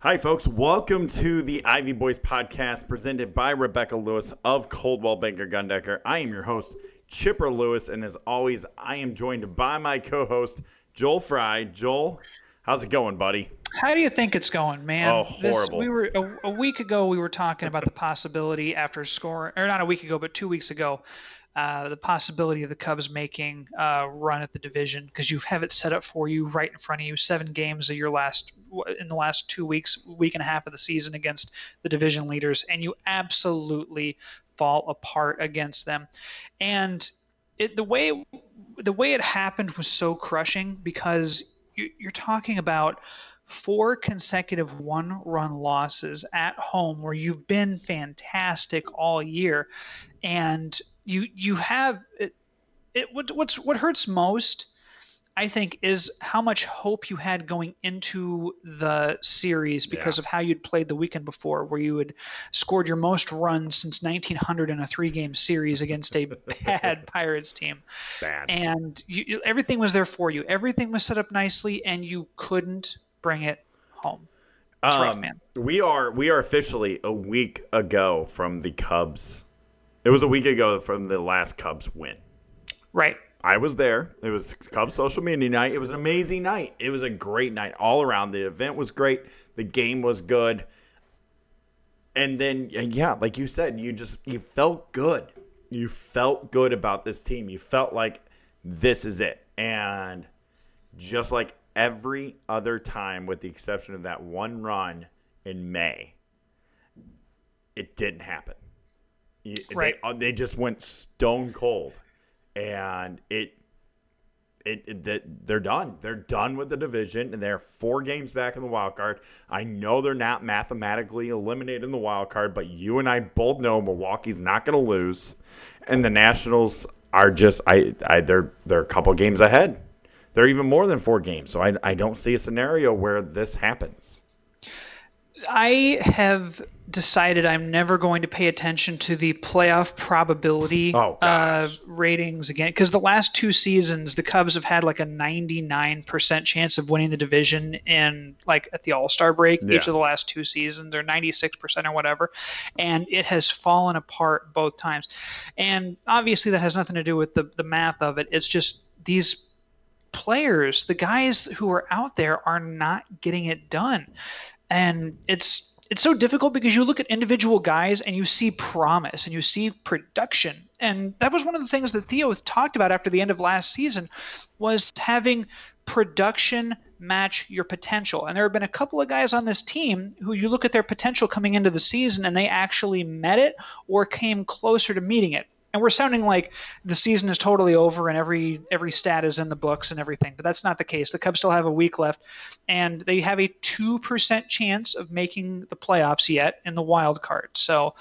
Hi, folks. Welcome to the Ivy Boys podcast presented by Rebecca Lewis of Coldwell Banker Gundecker. I am your host, Chipper Lewis, and as always, I am joined by my co-host, Joel Fry. Joel, how's it going, buddy? How do you think it's going, Oh, man? This horrible. we were a week ago. We were talking about the possibility after scoring, or not a week ago, but 2 weeks ago, the possibility of the Cubs making a run at the division because you have it set up for you right in front of you. 7 games of your in the last 2 weeks, week and a half of the season against the division leaders, and you absolutely fall apart against them. And the way it happened was so crushing because you're talking about 4 consecutive 1-run losses at home where you've been fantastic all year, and you have it. What hurts most, I think, is how much hope you had going into the series Yeah, because of how you'd played the weekend before, where you had scored your most runs since 1900 in a 3-game series against a bad Pirates team, bad. and everything was there for you. Everything was set up nicely, and you couldn't bring it home. It's rough, man. We are officially a week ago from the Cubs. It was a week ago from the last Cubs win. Right. I was there. It was Cubs social media night. It was an amazing night. It was a great night all around. The event was great. The game was good. And then, yeah, like you said, you felt good. You felt good about this team. You felt like this is it. And just like every other time, with the exception of that one run in May, it didn't happen. Right. They just went stone cold. And they're done. They're done with the division, and they're 4 games back in the wild card. I know they're not mathematically eliminated in the wild card, but you and I both know Milwaukee's not going to lose, and the Nationals are just they're a couple games ahead. They're even more than 4 games, so I don't see a scenario where this happens. I have decided I'm never going to pay attention to the playoff probability Oh gosh, ratings again because the last 2 seasons the Cubs have had like a 99% chance of winning the division in like at the All-Star break each yeah, of the last 2 seasons. They're 96% or whatever, and it has fallen apart both times. And obviously that has nothing to do with the math of it. It's just these players, the guys who are out there, are not getting it done, and it's so difficult because you look at individual guys and you see promise and you see production. And that was one of the things that Theo talked about after the end of last season was having production match your potential. And there have been a couple of guys on this team who you look at their potential coming into the season and they actually met it or came closer to meeting it. And we're sounding like the season is totally over and every stat is in the books and everything, but that's not the case. The Cubs still have a week left, and they have a 2% chance of making the playoffs yet in the wild card. So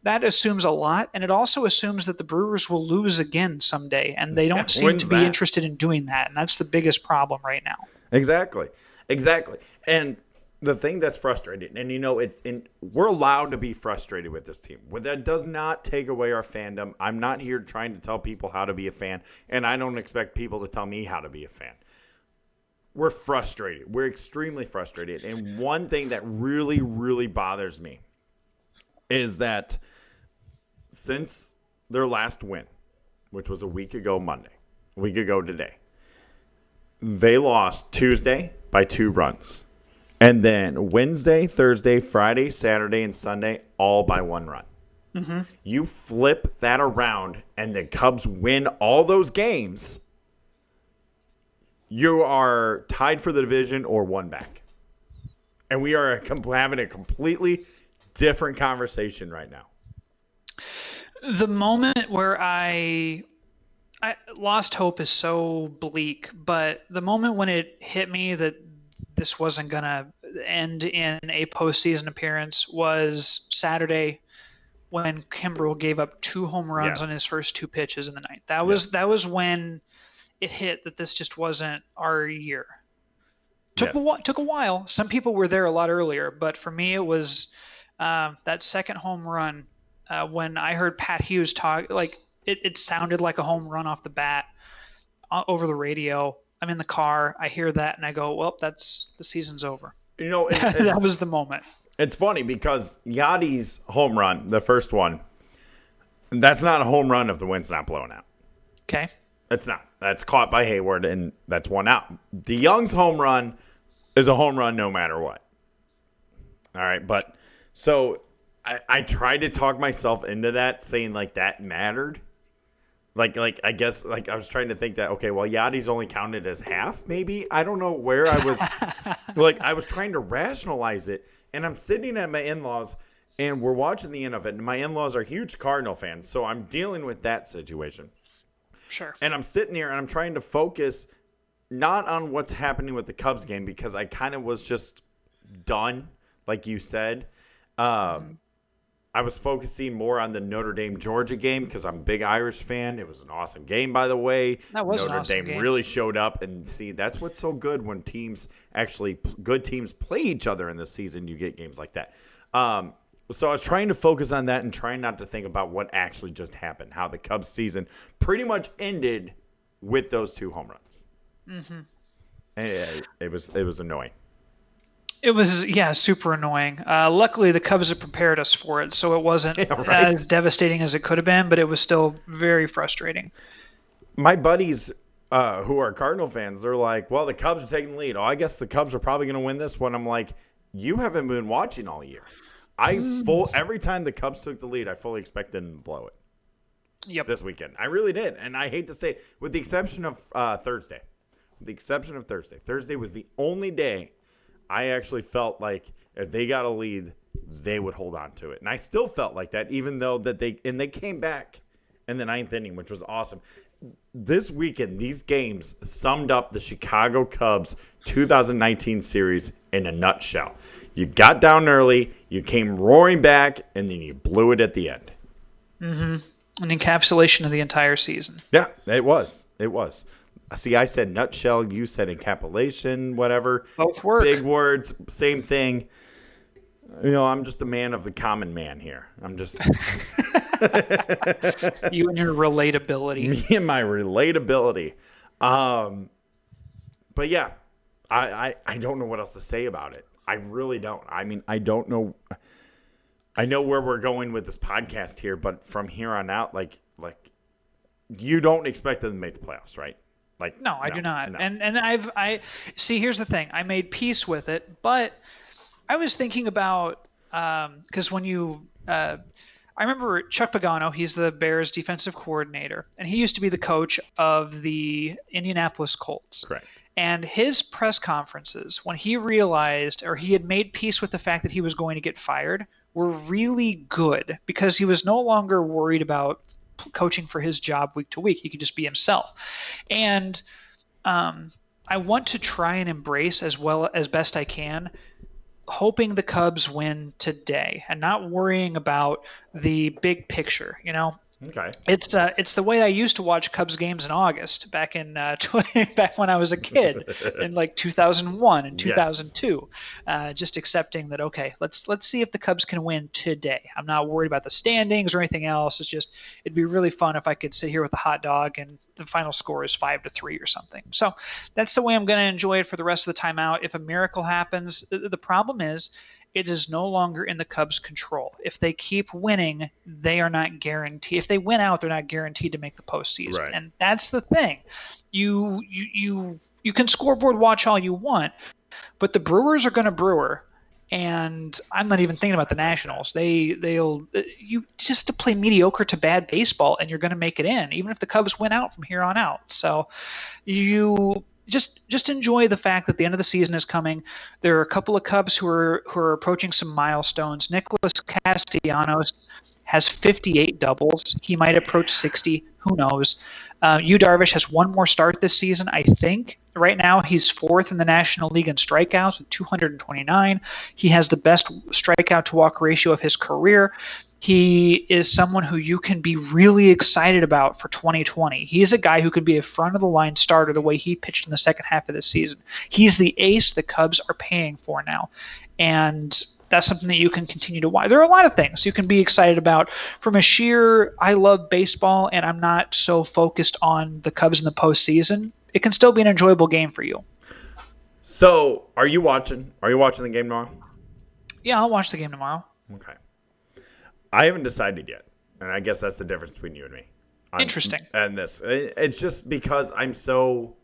that assumes a lot, and it also assumes that the Brewers will lose again someday, and they don't seem to when's be that? interested in doing that, and that's the biggest problem right now. Exactly. And the thing that's frustrating, and we're allowed to be frustrated with this team. Well, that does not take away our fandom. I'm not here trying to tell people how to be a fan, and I don't expect people to tell me how to be a fan. We're frustrated. We're extremely frustrated. And one thing that really, really bothers me is that since their last win, which was a week ago Monday, a week ago today, they lost Tuesday by 2 runs. And then Wednesday, Thursday, Friday, Saturday, and Sunday, all by 1 run. Mm-hmm. You flip that around and the Cubs win all those games, you are tied for the division or 1 back. And we are having a completely different conversation right now. The moment where I lost hope is so bleak, but the moment when it hit me that this wasn't gonna end in a postseason appearance was Saturday when Kimbrel gave up 2 home runs on Yes. his first 2 pitches in the night. That was Yes. that was when it hit that this just wasn't our year. Yes. Took a while. Some people were there a lot earlier, but for me it was that second home run when I heard Pat Hughes talk like it sounded like a home run off the bat over the radio. I'm in the car. I hear that and I go, well, that's the season's over. You know, That was the moment. it's funny because Yadi's home run, the first one, that's not a home run if the wind's not blowing out. Okay. It's not. That's caught by Hayward, and that's one out. DeYoung's home run is a home run no matter what. All right, but so I tried to talk myself into that, saying like that mattered. Like I guess like I was trying to think that, okay, well, Yadi's only counted as half, maybe. I don't know where I was. Like I was trying to rationalize it, and I'm sitting at my in-laws, and we're watching the end of it, and my in-laws are huge Cardinal fans, so I'm dealing with that situation. Sure. And I'm sitting here and I'm trying to focus not on what's happening with the Cubs game because I kind of was just done, like you said. I was focusing more on the Notre Dame-Georgia game because I'm a big Irish fan. It was an awesome game, by the way. That was Notre an awesome Dame game. really showed up. And see, that's what's so good when good teams play each other in this season. You get games like that. So I was trying to focus on that and trying not to think about what actually just happened, how the Cubs season pretty much ended with those two home runs. Mm-hmm. It was annoying. It was, yeah, super annoying. Luckily, the Cubs had prepared us for it, so it wasn't as devastating as it could have been, but it was still very frustrating. My buddies who are Cardinal fans, they're like, well, the Cubs are taking the lead. Oh, I guess the Cubs are probably going to win this one. I'm like, you haven't been watching all year. Every time the Cubs took the lead, I fully expected them to blow it. Yep. This weekend. I really did. And I hate to say it, with the exception of Thursday. Thursday was the only day I actually felt like if they got a lead, they would hold on to it. And I still felt like that, even though they came back in the ninth inning, which was awesome. This weekend, these games summed up the Chicago Cubs 2019 series in a nutshell. You got down early, you came roaring back, and then you blew it at the end. Mm-hmm. An encapsulation of the entire season. Yeah, it was. See, I said nutshell, you said encapsulation, whatever. Both work. Big words, same thing. You know, I'm just a man of the common man here. I'm just... You and your relatability. Me and my relatability. But yeah, I don't know what else to say about it. I really don't. I mean, I don't know. I know where we're going with this podcast here, but from here on out, like you don't expect them to make the playoffs, right? No, I do not. No. And I see. Here's the thing. I made peace with it, but I was thinking about because when you. I remember Chuck Pagano, he's the Bears defensive coordinator, and he used to be the coach of the Indianapolis Colts. Correct. And his press conferences, when he realized or he had made peace with the fact that he was going to get fired, were really good because he was no longer worried about coaching for his job week to week. He could just be himself. And I want to try and embrace as best I can hoping the Cubs win today and not worrying about the big picture, you know. Okay. It's the way I used to watch Cubs games in August back back when I was a kid in like 2001 and 2002. Yes. Just accepting that, okay, let's see if the Cubs can win today. I'm not worried about the standings or anything else. It's just it'd be really fun if I could sit here with a hot dog and the final score is 5-3 or something. So that's the way I'm going to enjoy it for the rest of the time out. If a miracle happens, the problem is it is no longer in the Cubs' control. If they keep winning, they are not guaranteed. If they win out, they're not guaranteed to make the postseason. Right. And that's the thing. You can scoreboard watch all you want, but the Brewers are going to brewer. And I'm not even thinking about the Nationals. You just to play mediocre to bad baseball, and you're going to make it in, even if the Cubs win out from here on out. So you just enjoy the fact that the end of the season is coming. There are a couple of Cubs who are approaching some milestones. Nicholas Castellanos has 58 doubles. He might approach 60. Who knows? Yu Darvish has one more start this season, I think. Right now, he's fourth in the National League in strikeouts with 229. He has the best strikeout-to-walk ratio of his career. He is someone who you can be really excited about for 2020. He's a guy who could be a front-of-the-line starter the way he pitched in the second half of the season. He's the ace the Cubs are paying for now. And that's something that you can continue to watch. There are a lot of things you can be excited about. From a sheer, I love baseball, and I'm not so focused on the Cubs in the postseason, it can still be an enjoyable game for you. So, are you watching? Are you watching the game tomorrow? Yeah, I'll watch the game tomorrow. Okay. I haven't decided yet, and I guess that's the difference between you and me. Interesting. And this, it's just because I'm still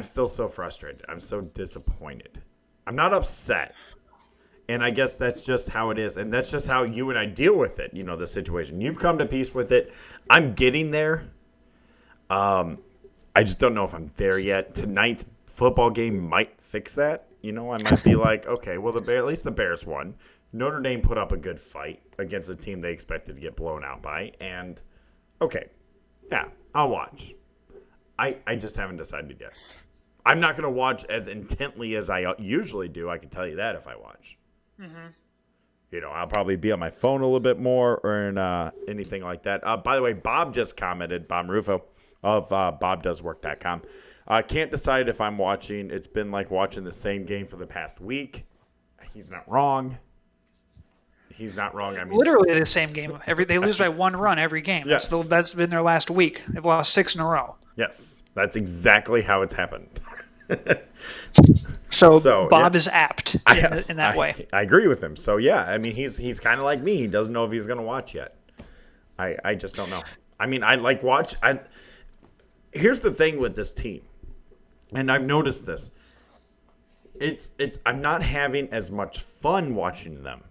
so frustrated. I'm so disappointed. I'm not upset. And I guess that's just how it is. And that's just how you and I deal with it, the situation. You've come to peace with it. I'm getting there. I just don't know if I'm there yet. Tonight's football game might fix that. I might be like, okay, well, at least the Bears won. Notre Dame put up a good fight against a team they expected to get blown out by. And, okay, yeah, I'll watch. I just haven't decided yet. I'm not going to watch as intently as I usually do. I can tell you that if I watch. Mm-hmm. I'll probably be on my phone a little bit more or anything like that. By the way, Bob just commented, Bob Rufo of BobDoesWork.com. Can't decide if I'm watching. It's been like watching the same game for the past week. He's not wrong. He's not wrong. I mean, literally the same game. They lose by 1 run every game. Yes. That's been their last week. They've lost 6 in a row. Yes, that's exactly how it's happened. So Bob is apt in that way. I agree with him. So yeah, I mean he's kind of like me. He doesn't know if he's going to watch yet. I just don't know. I mean here's the thing with this team, and I've noticed this. I'm not having as much fun watching them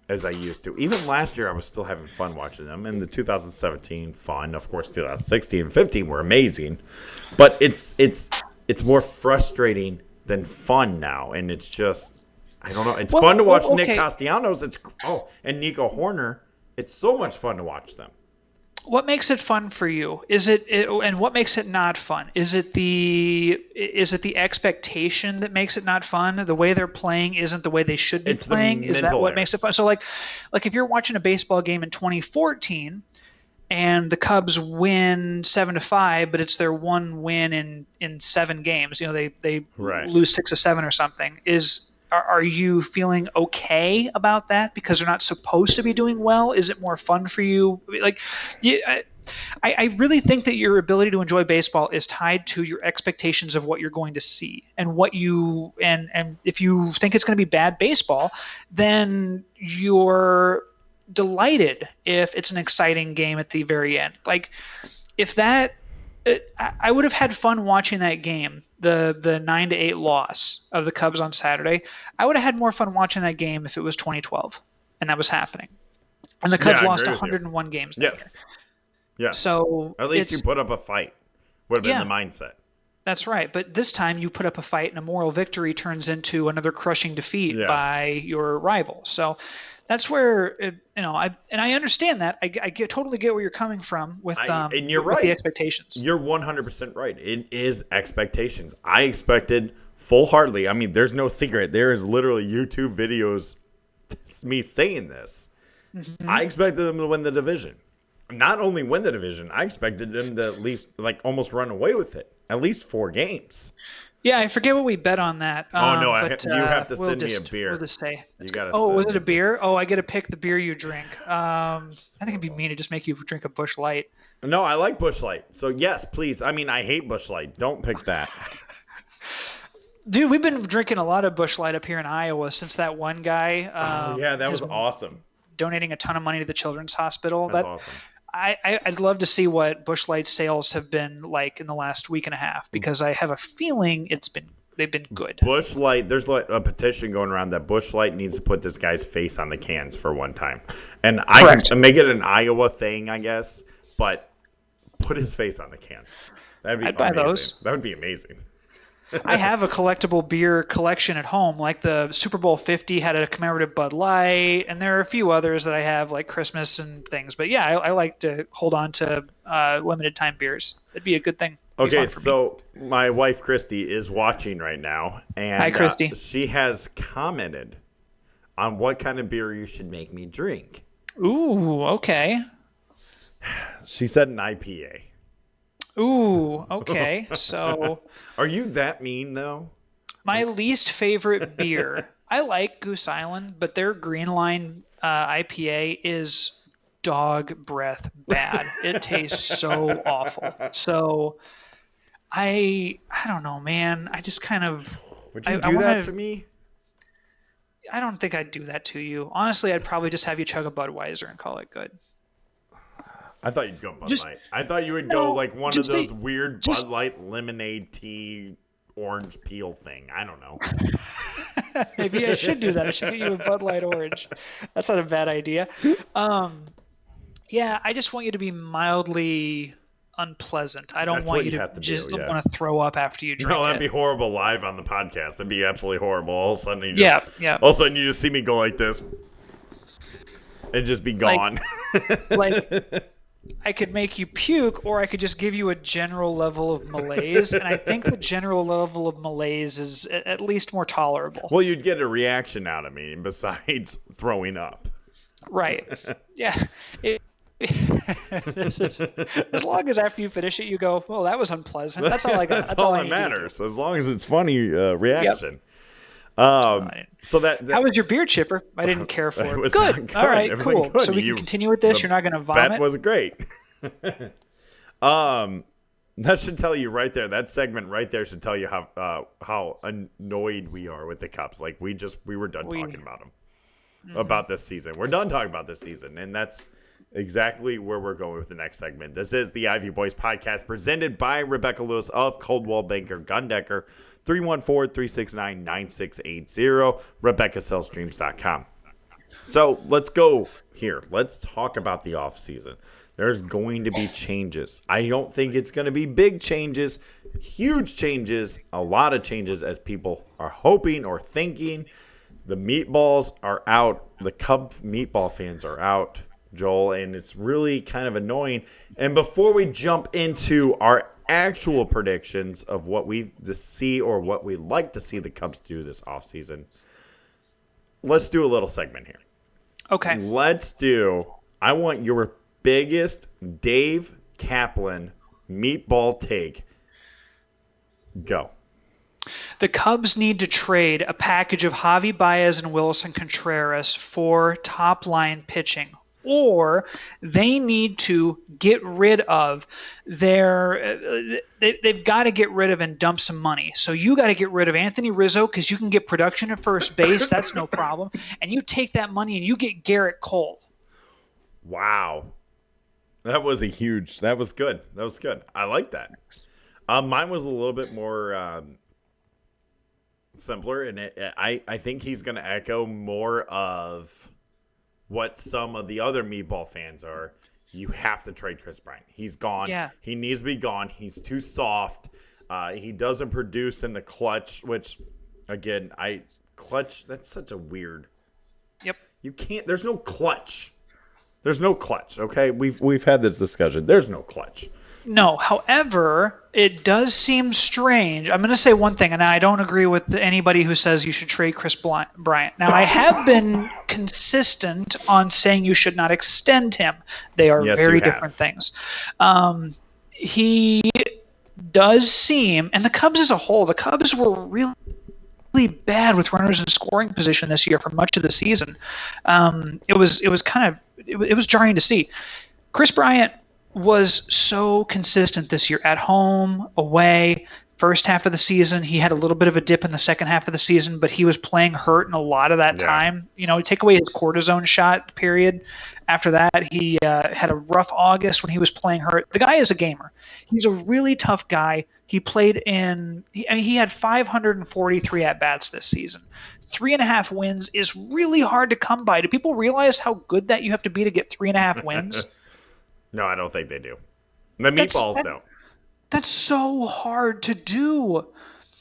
as I used to. Even last year I was still having fun watching them. And the 2017 fun, of course 2016 and 15 were amazing. But it's more frustrating than fun now, and it's just I don't know. It's fun to watch Nick Castellanos. And Nico Horner. It's so much fun to watch them. What makes it fun for you? And what makes it not fun? Is it the expectation that makes it not fun? The way they're playing isn't the way they should be playing. Is that what makes it fun? So like if you're watching a baseball game in 2014 and the Cubs win 7-5, but it's their one win in 7 games. They lose 6 or 7 or something. Are you feeling okay about that because they're not supposed to be doing well? Is it more fun for you? I really think that your ability to enjoy baseball is tied to your expectations of what you're going to see and and if you think it's going to be bad baseball, then you're delighted if it's an exciting game at the very end. Like I would have had fun watching that game, the 9-8 loss of the Cubs on Saturday. I would have had more fun watching that game if it was 2012 and that was happening. And the Cubs lost 101 games that year. Yes. So at least you put up a fight. Would have been the mindset. That's right. But this time you put up a fight and a moral victory turns into another crushing defeat by your rival. So that's where I understand that. I totally get where you're coming from with and you're with right. The expectations. You're 100% right. It is expectations. I expected full-heartedly. I mean, there's no secret. There is literally YouTube videos me saying this. Mm-hmm. I expected them to win the division. Not only win the division, I expected them to at least almost run away with it. At least 4 games. Yeah, I forget what we bet on that. You have to send me a beer. We'll just say. You gotta. Was it a beer? Oh, I get to pick the beer you drink. I think it'd be mean to just make you drink a Busch Light. No, I like Busch Light. So yes, please. I mean, I hate Busch Light. Don't pick that. Dude, we've been drinking a lot of Busch Light up here in Iowa since that one guy. That was awesome. Donating a ton of money to the Children's Hospital. That's awesome. I'd love to see what Busch Light sales have been like in the last week and a half because I have a feeling they've been good. Busch Light, there's a petition going around that Busch Light needs to put this guy's face on the cans for one time. And I can make it an Iowa thing, I guess, but put his face on the cans. I'd buy those. That would be amazing. I have a collectible beer collection at home. Like the Super Bowl 50 had a commemorative Bud Light, and there are a few others that I have, like Christmas and things. But yeah, I like to hold on to limited time beers. It'd be a good thing. Okay, so my wife Christy is watching right now, and hi, Christy. She has commented on what kind of beer you should make me drink. Ooh, okay. She said an IPA. Ooh, okay. So are you that mean though? My least favorite beer. I like Goose Island, but their Green Line IPA is dog breath bad. It tastes so awful. So I don't know, man. I just kind of Would you I do want that to to. me? I don't think I'd do that to you. Honestly, I'd probably just have you chug a Budweiser and call it good. I thought you'd go Bud Just Light. I thought you would go no, like one of just those a, weird just Bud Light lemonade tea orange peel thing. I don't know. maybe I should do that. I should get you a Bud Light Orange. That's not a bad idea. Um, yeah, I just want you to be mildly unpleasant. I don't That's want what you you to have to just do, yeah. want to throw up after you No, drink that'd it. be horrible live on the podcast. That'd be absolutely horrible. Yeah, yeah. All of a sudden you just see me go like this and just be Like gone. like I could make you puke, or I could just give you a general level of malaise. And I think the general level of malaise is at least more tolerable. Well, you'd get a reaction out of me besides throwing up. Right. Yeah. It, as long as after you finish it, you go, "Oh, that was unpleasant." That's all I got. That's That's all I that need you to do. matters. As long as it's funny reaction. Right. So that How was your beer chipper? I didn't care for It it. was Good. not good. All right. It wasn't Cool. good. So we can continue with this. the You're not going to bet vomit. was great. That should tell you right there. That segment right there should tell you how annoyed we are with the Cubs. Like we were done talking about them, about this season. We're done talking about this season, and that's exactly where we're going with the next segment. This is the Ivy Boys podcast presented by Rebecca Lewis of Coldwell Banker Gundecker, 314-369-9680, RebeccaSellsDreams.com. So let's go here. Let's talk about the offseason. There's going to be changes. I don't think it's going to be big changes, huge changes, a lot of changes as people are hoping or thinking. The meatballs are out. The Cubs meatball fans are out, Joel, and it's really kind of annoying. And before we jump into our actual predictions of what we see or what we'd like to see the Cubs do this offseason, let's do a little segment here. Okay. I want your biggest Dave Kaplan meatball take. Go. The Cubs need to trade a package of Javi Baez and Wilson Contreras for top line pitching, or they need to get rid of they've got to get rid of and dump some money. So you got to get rid of Anthony Rizzo because you can get production at first base. That's no problem. And you take that money and you get Garrett Cole. Wow. That was good. That was good. I like that. Mine was a little bit more simpler, and I think he's going to echo more of what some of the other meatball fans are. You have to trade Chris Bryant. He's gone. Yeah. He needs to be gone. He's too soft. He doesn't produce in the clutch, which, again, that's such a weird. Yep. You can't. There's no clutch. There's no clutch, okay? We've had this discussion. There's no clutch. No, however, it does seem strange. I'm going to say one thing, and I don't agree with anybody who says you should trade Chris Bryant. Now, I have been consistent on saying you should not extend him. They are Yes, very you have. different things. He does seem, and the Cubs as a whole, the Cubs were really bad with runners in scoring position this year for much of the season. It was jarring to see. Chris Bryant was so consistent this year at home, away. First half of the season, he had a little bit of a dip in the second half of the season, but he was playing hurt in a lot of that time. You know, take away his cortisone shot period. After that, he had a rough August when he was playing hurt. The guy is a gamer. He's a really tough guy. He played he had 543 at-bats this season. 3.5 wins is really hard to come by. Do people realize how good that you have to be to get 3.5 wins? No, I don't think they do. The meatballs don't. That's so hard to do.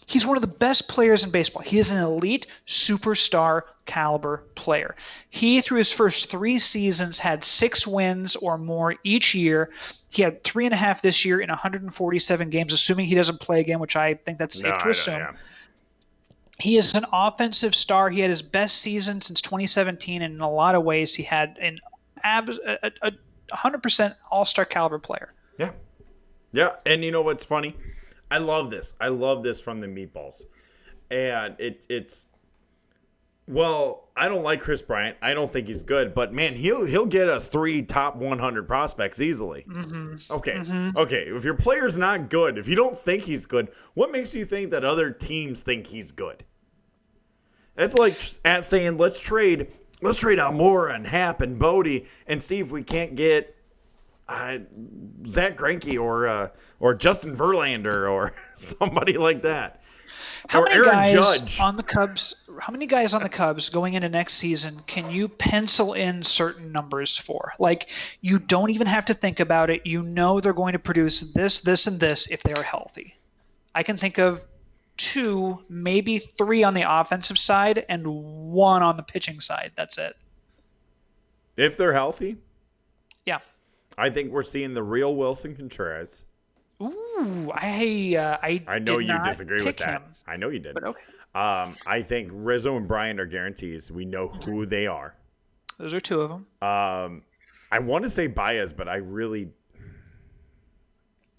He's one of the best players in baseball. He is an elite superstar caliber player. He, through his first 3 seasons, had 6 wins or more each year. He had 3.5 this year in 147 games, assuming he doesn't play again, which I think that's safe to assume. Yeah. He is an offensive star. He had his best season since 2017, and in a lot of ways, he had a 100% all-star caliber player. Yeah. Yeah, and you know what's funny? I love this. I love this from the meatballs. And it's Well, I don't like Chris Bryant. I don't think he's good, but man, he'll get us 3 top 100 prospects easily. Okay. Okay, if your player's not good, if you don't think he's good, what makes you think that other teams think he's good? That's like at saying let's trade Almora and Happ and Bodie and see if we can't get Zach Greinke or Justin Verlander or somebody like that. How Or many Aaron guys Judge. on the Cubs? How many guys on the Cubs going into next season can you pencil in certain numbers for? Like, you don't even have to think about it. You know they're going to produce this, this, and this if they are healthy. I can think of 2, maybe 3 on the offensive side and 1 on the pitching side. That's it. If they're healthy, Yeah. I think we're seeing the real Wilson Contreras. Ooh, I know did you not disagree with pick that. him, I know you did. but okay. I think Rizzo and Bryant are guarantees. We know who they are. Those are 2 of them. I want to say Baez, but I'm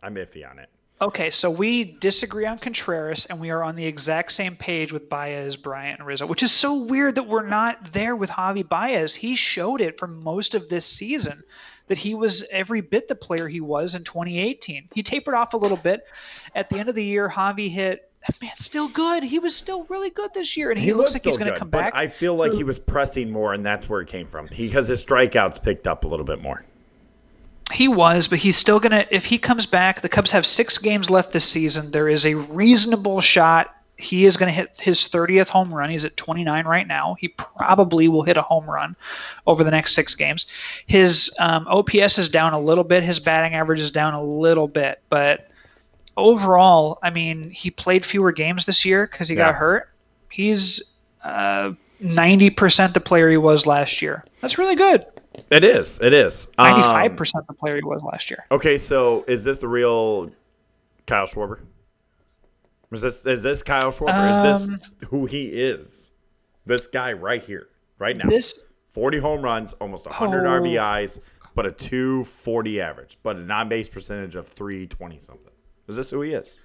iffy on it. Okay, so we disagree on Contreras, and we are on the exact same page with Baez, Bryant, and Rizzo, which is so weird that we're not there with Javi Baez. He showed it for most of this season that he was every bit the player he was in 2018. He tapered off a little bit. At the end of the year, Javi hit, man, still good. He was still really good this year, and he looks like he's going to come back. But I feel like he was pressing more, and that's where it came from because his strikeouts picked up a little bit more. He was, but he's still going to – if he comes back, the Cubs have 6 games left this season. There is a reasonable shot he is going to hit his 30th home run. He's at 29 right now. He probably will hit a home run over the next 6 games. His OPS is down a little bit. His batting average is down a little bit. But overall, I mean, he played fewer games this year because he got hurt. He's 90% the player he was last year. That's really good. It is. 95% the player he was last year. Okay, so is this the real Kyle Schwarber? Is this Kyle Schwarber? Is this who he is? This guy right here, right now. 40 home runs, almost 100 RBIs, but a 240 average, but a non-base percentage of 320 something. Is this who he is?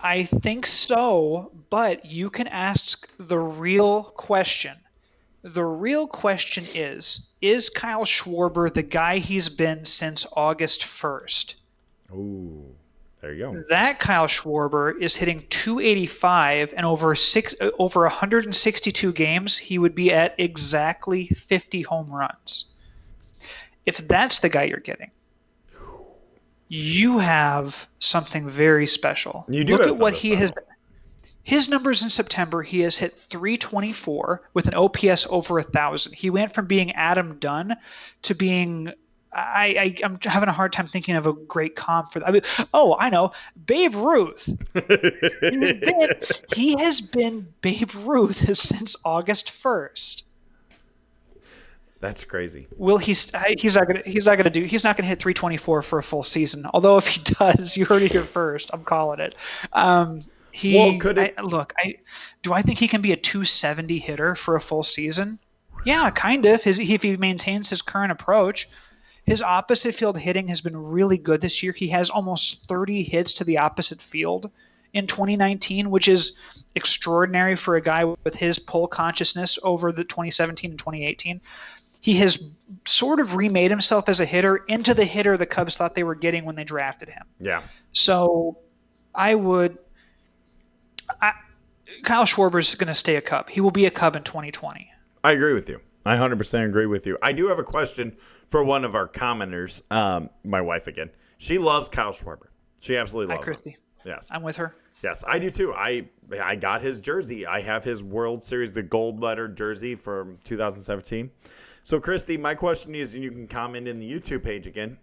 I think so, but you can ask the real question. The real question is Kyle Schwarber the guy he's been since August 1st? Ooh, there you go. That Kyle Schwarber is hitting 285, and over 162 games, he would be at exactly 50 home runs. If that's the guy you're getting, you have something very special. You do. Look at what he has. His numbers in September, he has hit 324 with an OPS over 1,000. He went from being Adam Dunn to being I'm having a hard time thinking of a great comp for that. I mean, I know, Babe Ruth. He has been Babe Ruth since August 1st. That's crazy. He's not gonna hit 324 for a full season. Although if he does, you heard it here first. I'm calling it. Do I think he can be a 270 hitter for a full season? Yeah, kind of. If he maintains his current approach. His opposite field hitting has been really good this year. He has almost 30 hits to the opposite field in 2019, which is extraordinary for a guy with his pull consciousness over the 2017 and 2018. He has sort of remade himself as a hitter into the hitter the Cubs thought they were getting when they drafted him. Yeah. So Kyle Schwarber is going to stay a Cub. He will be a Cub in 2020. I agree with you. I 100% agree with you. I do have a question for one of our commenters, my wife again. She loves Kyle Schwarber. She absolutely loves him. Hi, Christy. Yes. I'm with her. Yes, I do too. I got his jersey. I have his World Series, the gold letter jersey from 2017. So, Christy, my question is, and you can comment in the YouTube page again,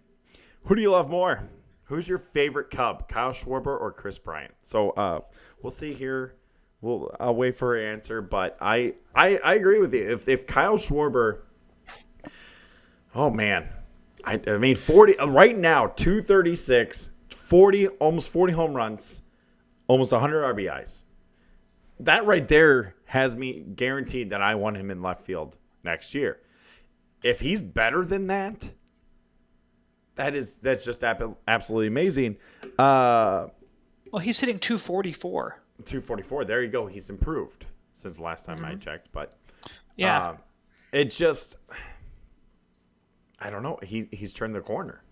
who do you love more? Who's your favorite Cub, Kyle Schwarber or Chris Bryant? So, we'll see here. I'll wait for her answer, but I agree with you. If Kyle Schwarber, oh man, I mean 40 right now, 236, 40, almost 40 home runs, almost 100 RBIs. That right there has me guaranteed that I want him in left field next year. If he's better than that, that's just absolutely amazing. Well, he's hitting 244. 244. There you go. He's improved. since the last time I checked. But Yeah. it's just, I don't know. He's turned the corner.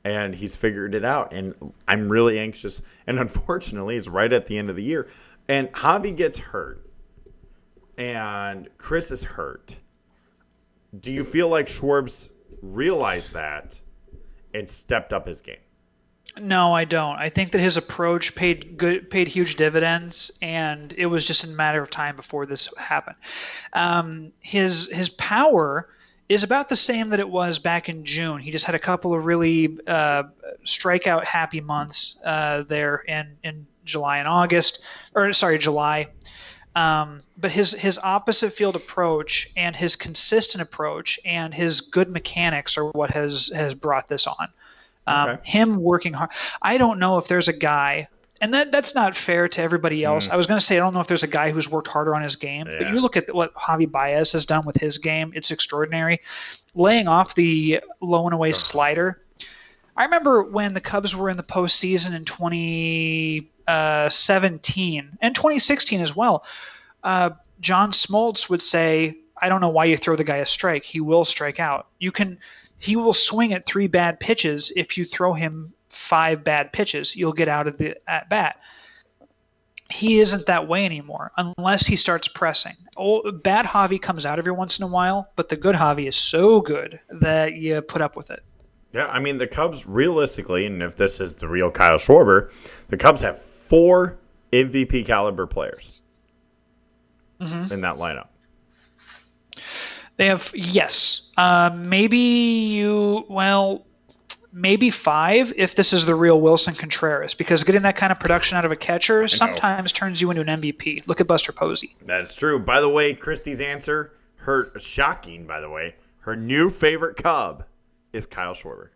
And he's figured it out. And I'm really anxious. And unfortunately, it's right at the end of the year. And Javi gets hurt. And Chris is hurt. Do you feel like Schwartz realized that and stepped up his game? No, I don't. I think that his approach paid huge dividends, and it was just a matter of time before this happened. His power is about the same that it was back in June. He just had a couple of really strikeout happy months there in July and August, or sorry, July. But his opposite field approach and his consistent approach and his good mechanics are what has brought this on. Okay. Him working hard. I don't know if there's a guy, and that's not fair to everybody else. I was going to say I don't know if there's a guy who's worked harder on his game, but you look at what Javi Baez has done with his game. It's extraordinary. Laying off the low and away slider. I remember when the Cubs were in the postseason in 2017 and 2016 as well. John Smoltz would say, I don't know why you throw the guy a strike. He will strike out. He will swing at 3 bad pitches. If you throw him 5 bad pitches, you'll get out of the at bat. He isn't that way anymore unless he starts pressing. Bad Javi comes out every once in a while, but the good Javi is so good that you put up with it. Yeah, I mean, the Cubs, realistically, and if this is the real Kyle Schwarber, the Cubs have 4 MVP caliber players in that lineup. They have, yes. Maybe 5 if this is the real Wilson Contreras, because getting that kind of production out of a catcher sometimes turns you into an MVP. Look at Buster Posey. That's true. By the way, Christy's answer, her new favorite Cub is Kyle Schwarber.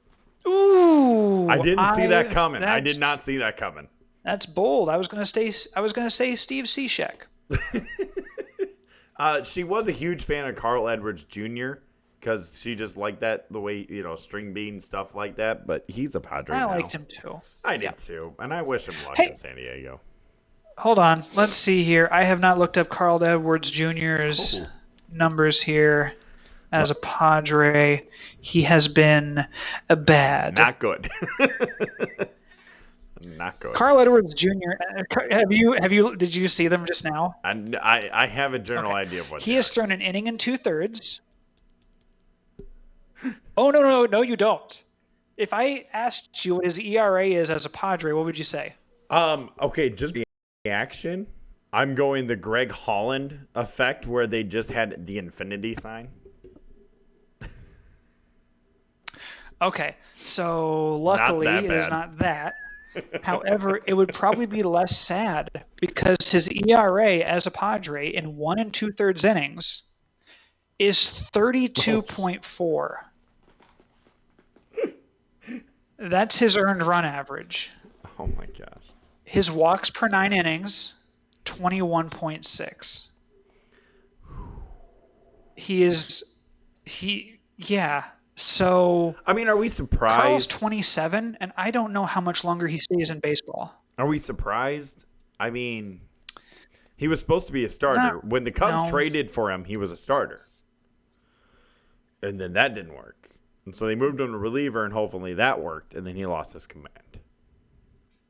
Ooh. I didn't see that coming. I did not see that coming. That's bold. I was going to say Steve Cishek. She was a huge fan of Carl Edwards Jr. because she just liked that, the way, string bean stuff like that. But he's a Padre now. I liked him too. I did too, and I wish him luck in San Diego. Hold on. Let's see here. I have not looked up Carl Edwards Jr.'s numbers here as a Padre. He has been bad. Not good. Not good. Carl Edwards Jr. Did you see them just now? I have a general idea of what he has thrown an inning and 2/3. Oh no, you don't. If I asked you what his ERA is as a Padre, what would you say? Okay, just reaction. I'm going the Greg Holland effect, where they just had the infinity sign. Okay, so luckily it is not that. However, it would probably be less sad because his ERA as a Padre in 1 2/3 innings is 32.4. That's his earned run average. Oh my gosh. His walks per 9 innings, 21.6. So, I mean, are we surprised? Carl's 27, and I don't know how much longer he stays in baseball. Are we surprised? I mean, he was supposed to be a starter. When the Cubs traded for him, he was a starter. And then that didn't work. And so they moved him to reliever, and hopefully that worked, and then he lost his command.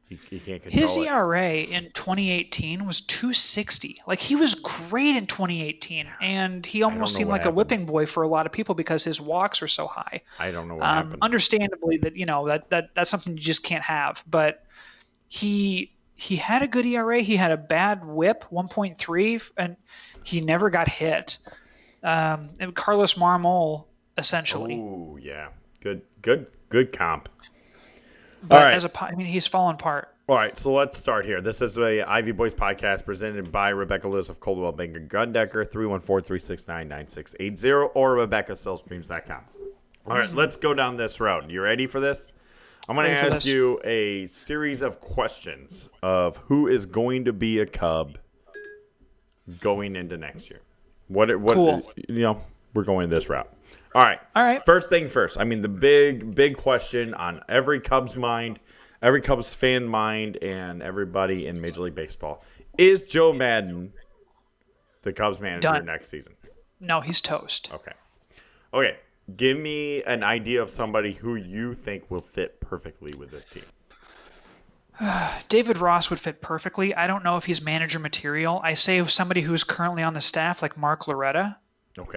He can't control his ERA in 2018 was 2.60. Like, he was great in 2018, and he almost seemed like a whipping boy for a lot of people because his walks are so high. I don't know what happened. Understandably, that's something you just can't have. But he had a good ERA. He had a bad WHIP, 1.3, and he never got hit. And Carlos Marmol, essentially. Oh yeah, good comp. But all right. He's fallen apart. All right, so let's start here. This is a Ivy Boys podcast presented by Rebecca Lewis of Coldwell Banker Gundecker, 314-369-9680, or RebeccaSellsDreams.com. All right, let's go down this road. You ready for this? I'm going to ask you a series of questions of who is going to be a Cub going into next year. Cool. We're going this route. All right. First thing first. I mean, the big question on every Cubs mind, every Cubs fan mind, and everybody in Major League Baseball. Is Joe Maddon the Cubs manager Done. next season. No, he's toast. Okay. Give me an idea of somebody who you think will fit perfectly with this team. David Ross would fit perfectly. I don't know if he's manager material. I say somebody who's currently on the staff, like Mark Loretta,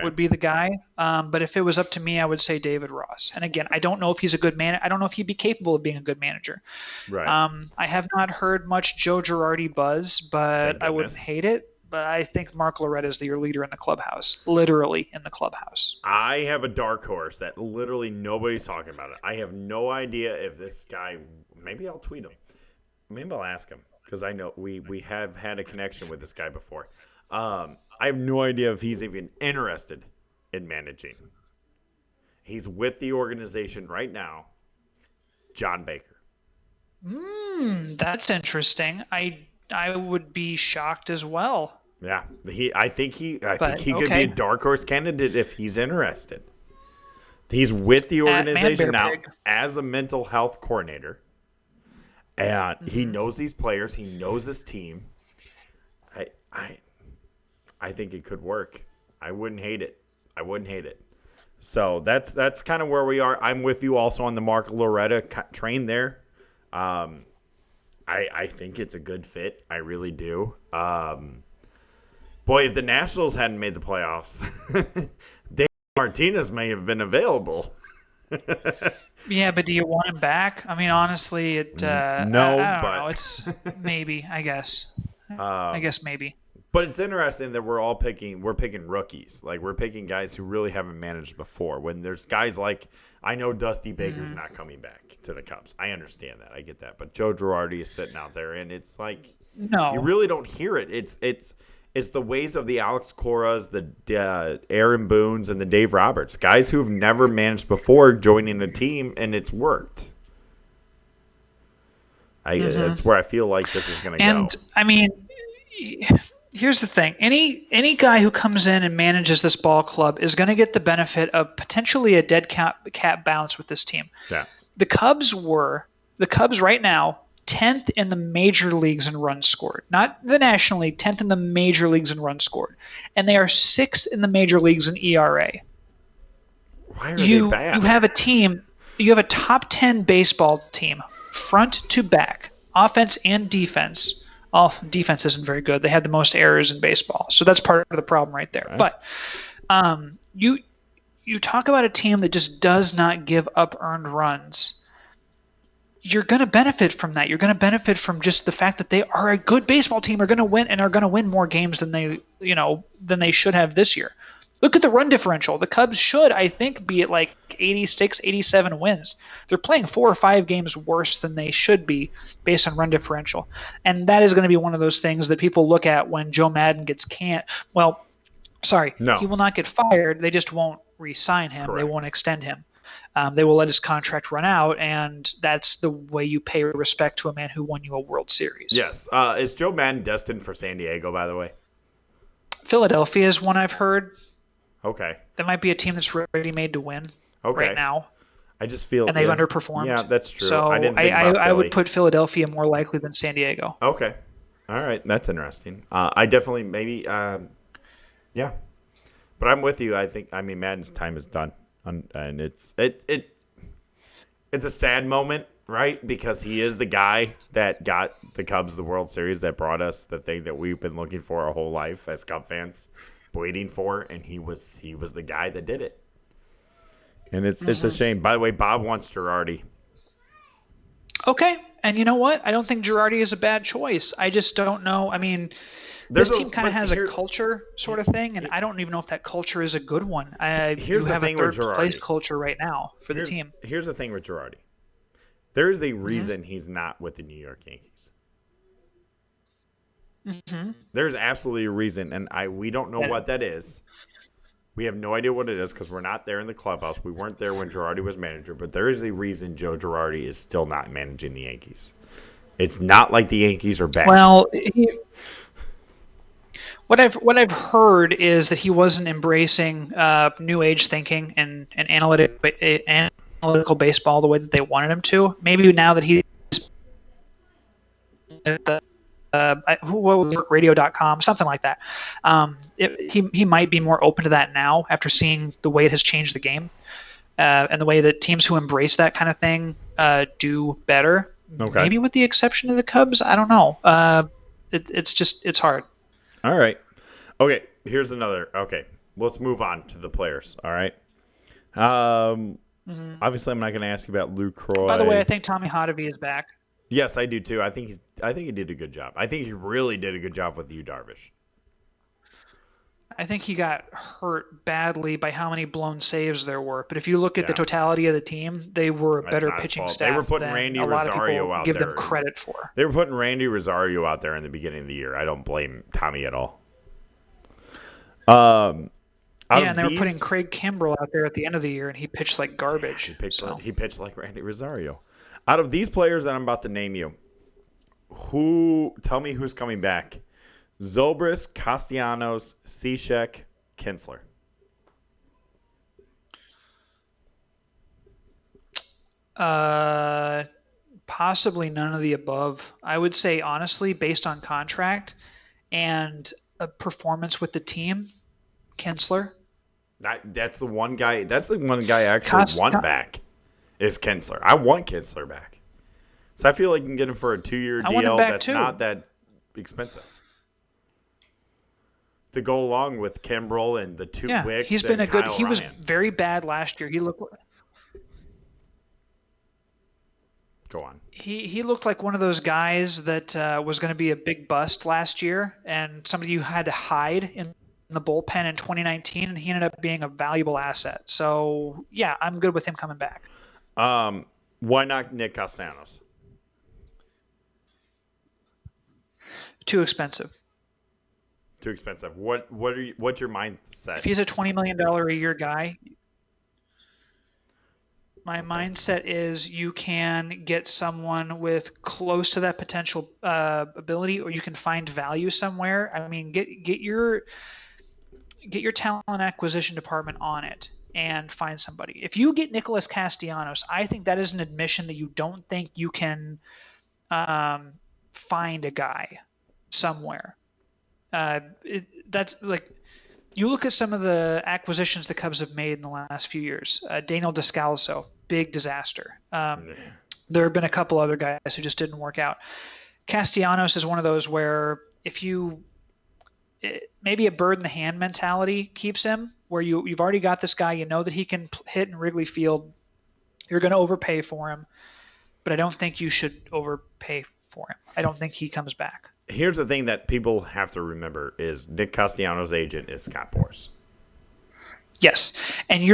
would be the guy. But if it was up to me, I would say David Ross. And again, I don't know if he's a good man. I don't know if he'd be capable of being a good manager. Right. I have not heard much Joe Girardi buzz, but I wouldn't hate it. But I think Mark Loretta is your leader in the clubhouse, literally in the clubhouse. I have a dark horse that literally nobody's talking about it. I have no idea if this guy. Maybe I'll tweet him. Maybe I'll ask him because I know we have had a connection with this guy before. I have no idea if he's even interested in managing. He's with the organization right now, John Baker. That's interesting. I would be shocked as well. Yeah, I think he could be a dark horse candidate if he's interested. He's with the organization now as a mental health coordinator. And he knows these players. He knows his team. I think it could work. I wouldn't hate it. So that's kind of where we are. I'm with you also on the Mark Loretta train there. I think it's a good fit. I really do. Boy, if the Nationals hadn't made the playoffs, Dave Martinez may have been available. Yeah, but do you want him back? I mean, honestly, I don't know. It's maybe, I guess. I guess maybe. But it's interesting that we're picking rookies. Like, we're picking guys who really haven't managed before. When there's guys like, I know Dusty Baker's not coming back to the Cubs. I understand that. I get that. But Joe Girardi is sitting out there, and it's like, no, you really don't hear it. It's the ways of the Alex Coras, the Aaron Boones, and the Dave Roberts. Guys who've never managed before joining a team, and it's worked. That's where I feel like this is going to go. And, I mean, here's the thing. Any guy who comes in and manages this ball club is going to get the benefit of potentially a dead cat bounce with this team. Yeah. The Cubs right now, 10th in the major leagues in runs scored. Not the National League, 10th in the major leagues in runs scored. And they are 6th in the major leagues in ERA. Why are they bad? You have a top 10 baseball team, front to back, offense and defense. Oh, defense isn't very good. They had the most errors in baseball. So that's part of the problem right there. Right. But you talk about a team that just does not give up earned runs. You're going to benefit from that. You're going to benefit from just the fact that they are a good baseball team, are going to win and are going to win more games than they should have this year. Look at the run differential. The Cubs should, I think, be at like 86, 87 wins. They're playing 4 or 5 games worse than they should be based on run differential. And that is going to be one of those things that people look at when Joe Madden gets canned. Well, sorry, no. He will not get fired. They just won't re-sign him. Correct. They won't extend him. They will let his contract run out, and that's the way you pay respect to a man who won you a World Series. Yes. Is Joe Madden destined for San Diego, by the way? Philadelphia is one I've heard. Okay. That might be a team that's ready-made to win right now. I just feel... And they've underperformed. Yeah, that's true. So I didn't think about Philly. I would put Philadelphia more likely than San Diego. Okay. All right. That's interesting. I definitely maybe... yeah. But I'm with you. Madden's time is done. And it's a sad moment, right? Because he is the guy that got the Cubs the World Series, that brought us the thing that we've been looking for our whole life as Cub fans, waiting for, and he was the guy that did it. And it's a shame. By the way, Bob wants Girardi. Okay, and you know what? I don't think Girardi is a bad choice. I just don't know. I mean, this team kind of has a culture sort of thing, and I don't even know if that culture is a good one. Here's the thing with Girardi. You have a third-place culture right now for the team. Here's the thing with Girardi. There is a reason he's not with the New York Yankees. Mm-hmm. There's absolutely a reason, and we don't know what that is. We have no idea what it is because we're not there in the clubhouse. We weren't there when Girardi was manager, but there is a reason Joe Girardi is still not managing the Yankees. It's not like the Yankees are bad. Well, what I've heard is that he wasn't embracing new age thinking and analytical baseball the way that they wanted him to. Maybe now that he's radio.com, something like that. He might be more open to that now after seeing the way it has changed the game and the way that teams who embrace that kind of thing do better. Okay. Maybe with the exception of the Cubs, I don't know. It's hard. All right. Okay, here's another. Okay, let's move on to the players. All right. Obviously, I'm not going to ask you about Lucroy. By the way, I think Tommy Hotovy is back. Yes, I do too. I think he did a good job. I think he really did a good job with Yu Darvish. I think he got hurt badly by how many blown saves there were. But if you look at the totality of the team, they were a better pitching staff. They were putting than Randy a lot Rosario of people out give there. them credit for. They were putting Randy Rosario out there in the beginning of the year. I don't blame Tommy at all. And they were putting Craig Kimbrell out there at the end of the year, and he pitched like garbage. He pitched like Randy Rosario. Out of these players that I'm about to name you, tell me who's coming back? Zobrist, Castellanos, Cishek, Kinsler. Possibly none of the above. I would say, honestly, based on contract and a performance with the team, Kinsler. That's the one guy. That's the one guy I actually want back. Is Kinsler. I want Kinsler back. So I feel like you can get him for a 2-year deal that's not that expensive. To go along with Kimbrel and the two Wicks. He's been he was very bad last year. Go on. He looked like one of those guys that was going to be a big bust last year, and somebody you had to hide in the bullpen in 2019, and he ended up being a valuable asset. So yeah, I'm good with him coming back. Why not Nick Castellanos? Too expensive. Too expensive. What's your mindset? If he's a $20 million a year guy, my mindset is you can get someone with close to that potential ability, or you can find value somewhere. I mean, get your talent acquisition department on it and find somebody. If you get Nicholas Castellanos, I think that is an admission that you don't think you can find a guy somewhere. That's like, you look at some of the acquisitions the Cubs have made in the last few years. Daniel Descalso, big disaster. There have been a couple other guys who just didn't work out. Castellanos is one of those where maybe a bird in the hand mentality keeps him, where you've already got this guy, you know that he can hit in Wrigley Field. You're going to overpay for him, but I don't think you should overpay for him. I don't think he comes back. Here's the thing that people have to remember is Nick Castellanos' agent is Scott Boras. Yes, and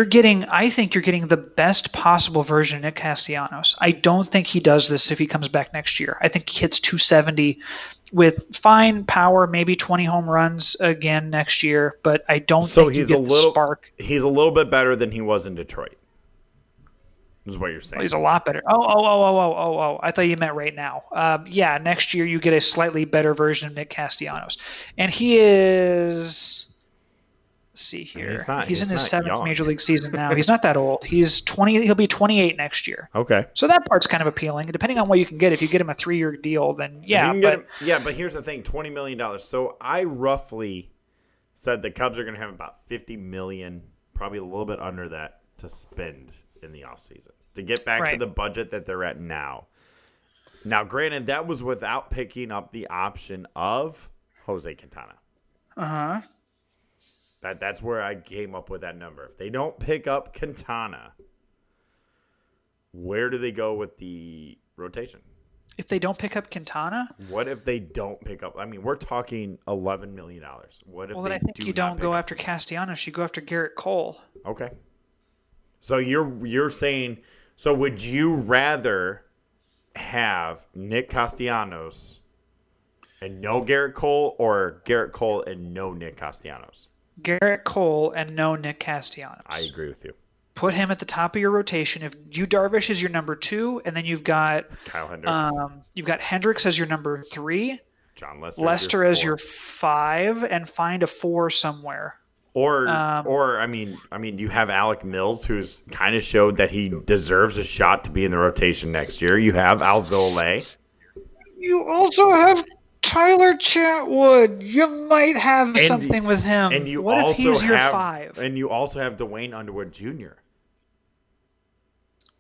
I think you're getting the best possible version of Nick Castellanos. I don't think he does this if he comes back next year. I think he hits 270 with fine power, maybe 20 home runs again next year, but I don't think you get the spark. He's a little bit better than he was in Detroit. Is what you're saying. He's a lot better. Oh. I thought you meant right now. Yeah, next year you get a slightly better version of Nick Castellanos. And he is, let's see here. He's in his 7th Major League season now. He's not that old. He's 20. He'll be 28 next year. Okay. So that part's kind of appealing. Depending on what you can get, if you get him a 3-year deal, then yeah. But here's the thing, $20 million. So I roughly said the Cubs are going to have about $50 million, probably a little bit under that, to spend in the offseason to get back to the budget that they're at now. Now, granted, that was without picking up the option of Jose Quintana. Uh-huh. That's where I came up with that number. If they don't pick up Quintana, where do they go with the rotation? If they don't pick up Quintana? What if they don't pick up? I mean, we're talking $11 million. What if then I think you don't go after Castellanos. You go after Garrett Cole. Okay. So you're saying, so would you rather have Nick Castellanos and no Garrett Cole, or Garrett Cole and no Nick Castellanos? Garrett Cole and no Nick Castellanos. I agree with you. Put him at the top of your rotation. If Yu Darvish is your number 2, and then you've got Kyle Hendricks. You've got Hendricks as your number 3. John Lester as your 5, and find a 4 somewhere. Or I mean, you have Alec Mills, who's kind of showed that he deserves a shot to be in the rotation next year. You have Alzolay. You also have Tyler Chatwood, you might have And something with him. you What if also he's your have 5? Dwayne Underwood Jr.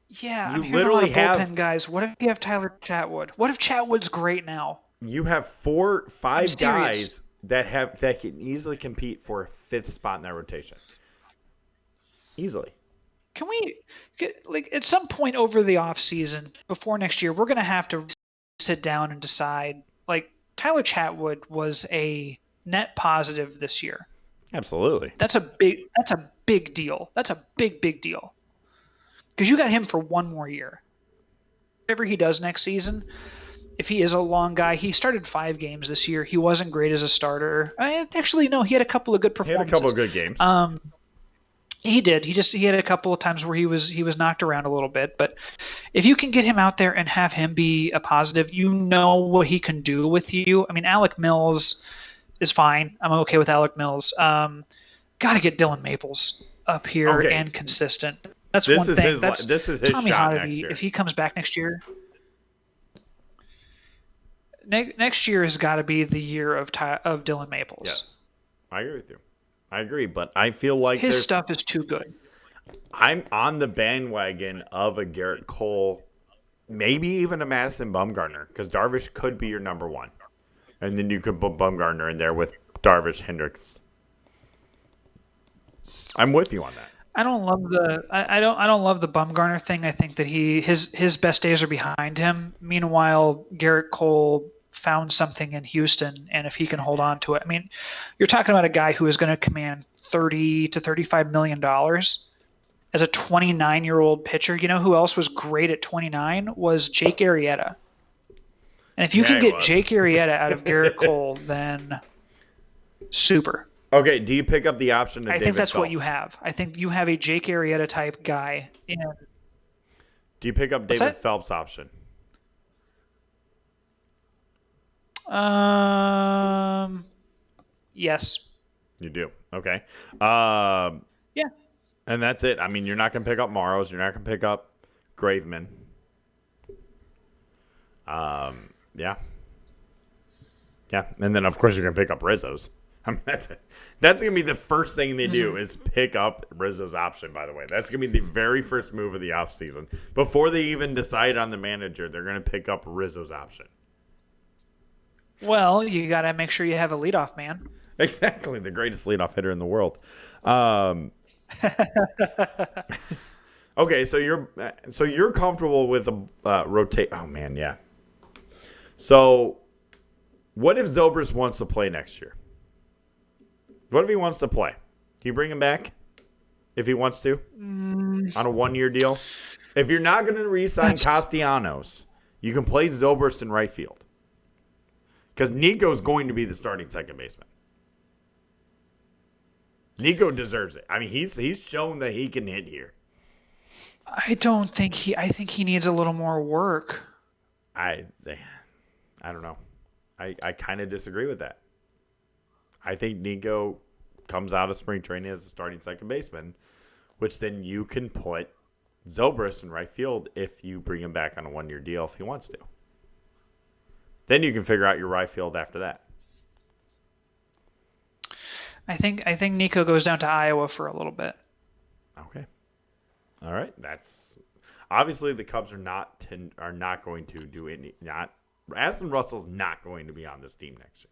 Yeah, You I'm hearing a lot literally of have bullpen guys. What if you have Tyler Chatwood? What if Chatwood's great now? you have I'm 5 serious. guys that can easily compete for a 5th spot in that rotation. Easily. Can we get, like, at some point over the off season before next year, we're gonna have to sit down and decide. Like, Tyler Chatwood was a net positive this year. Absolutely. That's a big deal. That's a big deal. Because you got him for one more year. Whatever he does next season, if he is a long guy, he started 5 games this year. He wasn't great as a starter. Actually, no, he had a couple of good He had a performances. couple of good games. He did. He had a couple of times where he was knocked around a little bit. But if you can get him out there and have him be a positive, you know what he can do with you. I mean, Alec Mills is fine. I'm okay with Alec Mills. Got to get Dylan Maples up here Okay. and consistent. That's This one is thing. his That's this is his Tommy shot Hottovy. next year. If he comes back next year, next year has got to be the year of Dylan Maples. Yes. I agree with you. I agree, but I feel like His stuff is too good. I'm on the bandwagon of a Garrett Cole, maybe even a Madison Bumgarner, because Darvish could be your number 1. And then you could put Bumgarner in there with Darvish, Hendricks. I'm with you on that. I don't love the I don't love the Bumgarner thing. I think that his best days are behind him. Meanwhile, Garrett Cole found something in Houston, and if he can hold on to it, I mean, you're talking about a guy who is going to command $30 to $35 million as a 29-year-old pitcher. You know who else was great at 29 was Jake Arrieta. And if you can get Jake Arrieta out of Garrett Cole, then super. Okay, do you pick up the option to I David think that's Phelps? what you have. I think you have a Jake Arrieta type guy. Do you pick up David that? Phelps' option? Yes. You do. Okay. Yeah. And that's it. I mean, you're not going to pick up Morrows. You're not going to pick up Graveman. Yeah. Yeah. And then, of course, you're going to pick up Rizzo's. I mean, that's going to be the first thing they do is pick up Rizzo's option, by the way. That's going to be the very first move of the offseason. Before they even decide on the manager, they're going to pick up Rizzo's option. Well, you got to make sure you have a leadoff man. Exactly. The greatest leadoff hitter in the world. Okay, so you're comfortable with a rotate. Oh, man, yeah. So what if Zobrist wants to play next year? What if he wants to play? Can you bring him back if he wants to on a 1-year deal? If you're not going to re-sign Castellanos, you can play Zobrist in right field because Nico's going to be the starting second baseman. Nico deserves it. I mean, he's shown that he can hit here. I think he needs a little more work. I don't know. I kind of disagree with that. I think Nico comes out of spring training as a starting second baseman, which then you can put Zobrist in right field if you bring him back on a 1-year deal if he wants to. Then you can figure out your right field after that. I think Nico goes down to Iowa for a little bit. Okay. All right. That's obviously the Cubs are not going to do any. Addison Russell's not going to be on this team next year.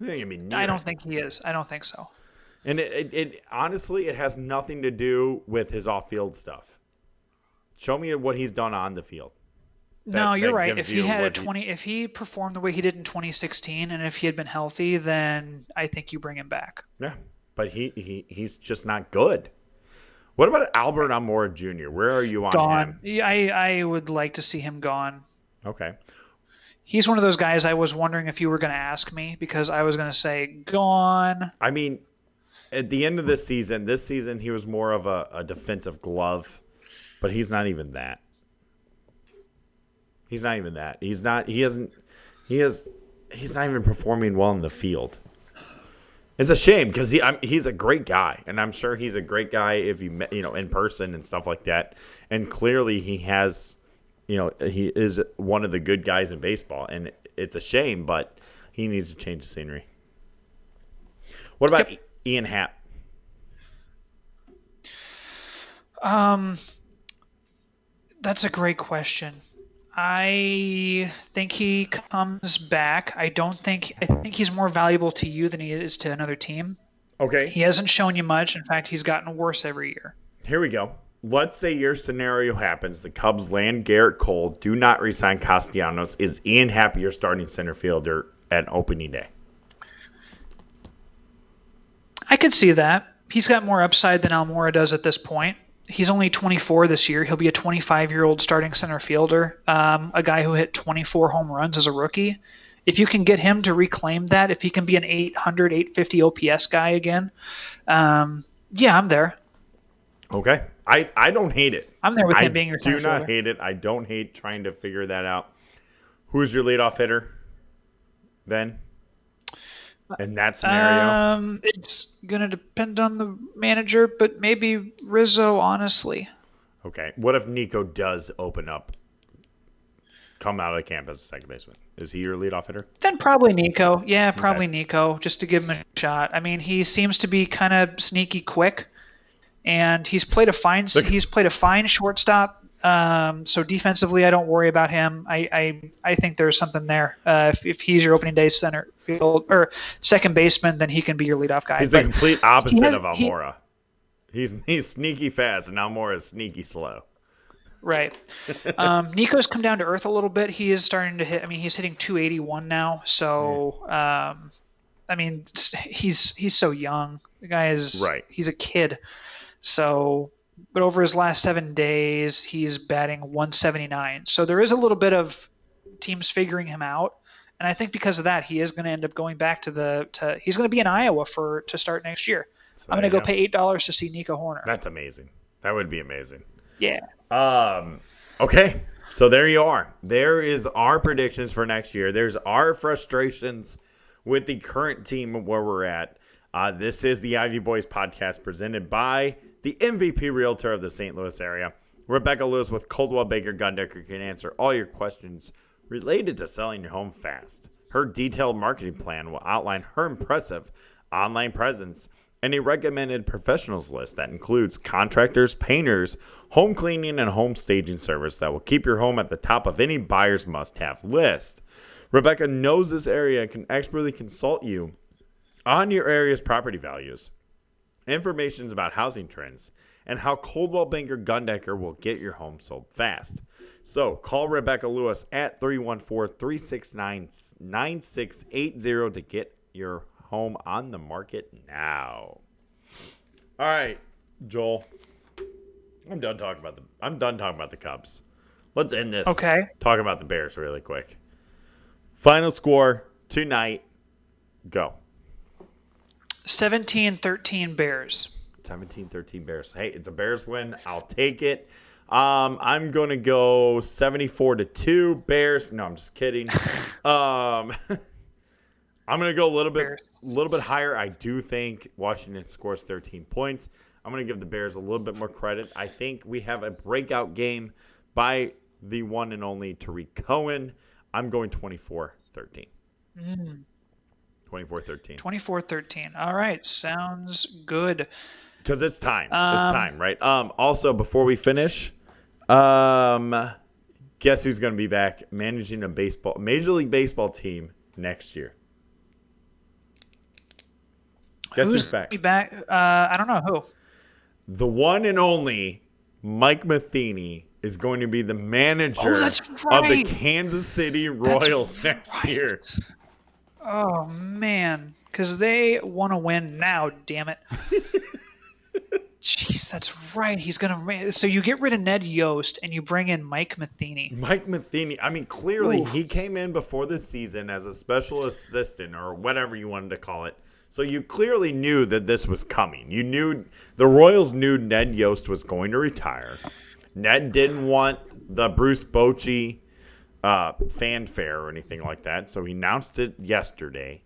I don't think he is. I don't think so. And it honestly, it has nothing to do with his off-field stuff. Show me what he's done on the field. No, you're right. If he had if he performed the way he did in 2016, and if he had been healthy, then I think you bring him back. Yeah, but he's just not good. What about Albert Almora Jr.? Where are you on him? I would like to see him gone. Okay. He's one of those guys I was wondering if you were going to ask me because I was going to say gone. I mean, at the end of this season he was more of a defensive glove, but he's not even that. He's not even that. He's not even performing well in the field. It's a shame because he's a great guy, and I'm sure he's a great guy if you met, in person and stuff like that. And clearly he has, he is one of the good guys in baseball. And it's a shame, but he needs to change the scenery. What about Ian Happ? That's a great question. I think he comes back. I think he's more valuable to you than he is to another team. Okay. He hasn't shown you much. In fact, he's gotten worse every year. Here we go. Let's say your scenario happens. The Cubs land Garrett Cole, do not resign Castellanos. Is Ian Happ your starting center fielder at opening day? I could see that. He's got more upside than Almora does at this point. He's only 24 this year. He'll be a 25-year-old starting center fielder, a guy who hit 24 home runs as a rookie. If you can get him to reclaim that, if he can be an 800, 850 OPS guy again, yeah, I'm there. Okay. I don't hate it. I'm there with him being your center fielder. I do not fielder. hate it. I don't hate trying to figure that out. Who's your leadoff hitter then? In that scenario? It's going to depend on the manager, but maybe Rizzo, honestly. Okay. What if Nico does open up, come out of the camp as a second baseman? Is he your leadoff hitter? Then probably Nico. Yeah, probably Nico, just to give him a shot. I mean, he seems to be kind of sneaky quick, and he's played a fine shortstop. So defensively, I don't worry about him. I think there's something there. If he's your opening day center field or second baseman, then he can be your leadoff guy. He's the complete opposite of Almora. He's sneaky fast, and Almora is sneaky slow. Right. Nico's come down to earth a little bit. He is starting to hit. I mean, he's hitting 281 now. So, I mean, he's so young. The guy is right. He's a kid. So, but over his last 7 days, he's batting 179. So there is a little bit of teams figuring him out. And I think because of that, he is going to end up going back to he's going to be in Iowa to start next year. So I'm going to go pay $8 to see Nico Hoerner. That's amazing. That would be amazing. Yeah. Okay. So there you are. There is our predictions for next year. There's our frustrations with the current team where we're at. This is the Ivy Boys podcast presented by the MVP Realtor of the St. Louis area. Rebecca Lewis with Coldwell Banker Gundecker can answer all your questions related to selling your home fast. Her detailed marketing plan will outline her impressive online presence and a recommended professionals list that includes contractors, painters, home cleaning, and home staging service that will keep your home at the top of any buyer's must-have list. Rebecca knows this area and can expertly consult you on your area's property values, information about housing trends, and how Coldwell Banker Gundecker will get your home sold fast. So call Rebecca Lewis at 314-369-9680 to get your home on the market now. All right, Joel. I'm done talking about the Cubs. Let's end this. Okay. Talking about the Bears really quick. Final score tonight. Go. 17-13 Bears. 17-13 Bears. Hey, it's a Bears win. I'll take it. I'm going to go 74-2 Bears. No, I'm just kidding. I'm going to go a little bit higher. I do think Washington scores 13 points. I'm going to give the Bears a little bit more credit. I think we have a breakout game by the one and only Tariq Cohen. I'm going 24-13. 24-13. 24-13. All right. Sounds good. Because it's time. It's time, right? Also, before we finish, guess who's going to be back managing a Major League Baseball team next year? Guess who's back? I don't know who. The one and only Mike Matheny is going to be the manager of the Kansas City Royals next year. Oh, man. Because they want to win now, damn it. Jeez, that's right. He's going to – so you get rid of Ned Yost and you bring in Mike Matheny. Mike Matheny. I mean, clearly he came in before the season as a special assistant or whatever you wanted to call it. So you clearly knew that this was coming. You knew – the Royals knew Ned Yost was going to retire. Ned didn't want the Bruce Bochy fanfare or anything like that, so he announced it yesterday.